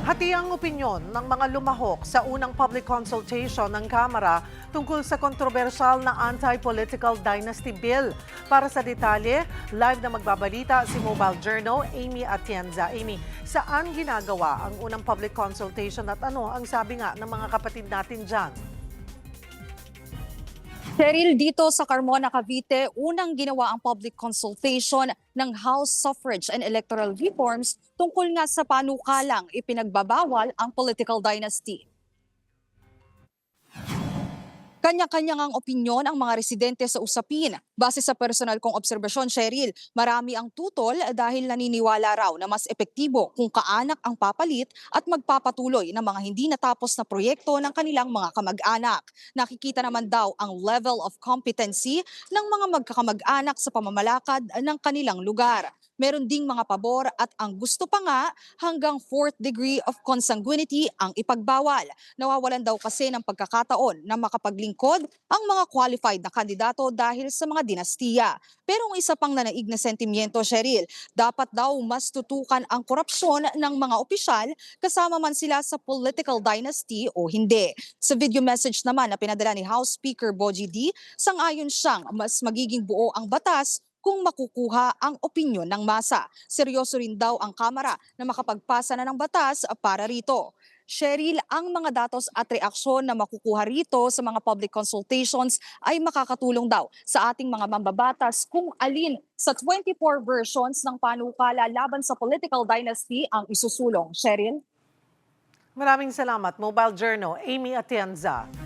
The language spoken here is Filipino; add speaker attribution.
Speaker 1: Hati ang opinyon ng mga lumahok sa unang public consultation ng Kamara tungkol sa kontrobersyal na anti-political dynasty bill. Para sa detalye, live na magbabalita si Mobile Journal, Amy Atienza. Amy, saan ginagawa ang unang public consultation at ano ang sabi nga ng mga kapatid natin dyan?
Speaker 2: Cheryl, dito sa Carmona, Cavite, unang ginawa ang public consultation ng House Suffrage and Electoral Reforms tungkol nga sa panukalang ipinagbabawal ang political dynasty. Kanya-kanya ngang opinyon ang mga residente sa usapin. Base sa personal kong obserbasyon, Cheryl, marami ang tutol dahil naniniwala raw na mas epektibo kung kaanak ang papalit at magpapatuloy ng mga hindi natapos na proyekto ng kanilang mga kamag-anak. Nakikita naman daw ang level of competency ng mga magkakamag-anak sa pamamalakad ng kanilang lugar. Meron ding mga pabor at ang gusto pa nga hanggang 4th degree of consanguinity ang ipagbawal. Nawawalan daw kasi ng pagkakataon na makapaglingkod ang mga qualified na kandidato dahil sa mga dinastiya. Pero ang isa pang nanaig na sentimiento, Cheryl, dapat daw mas tutukan ang korupsyon ng mga opisyal kasama man sila sa political dynasty o hindi. Sa video message naman na pinadala ni House Speaker Bogie D, sang-ayon siyang mas magiging buo ang batas kung makukuha ang opinyon ng masa. Seryoso rin daw ang Kamara na makapagpasa na ng batas para rito. Cheryl, ang mga datos at reaksyon na makukuha rito sa mga public consultations ay makakatulong daw sa ating mga mambabatas kung alin sa 24 versions ng panukala laban sa political dynasty ang isusulong. Cheryl?
Speaker 1: Maraming salamat, Mobile Journal, Amy Atienza.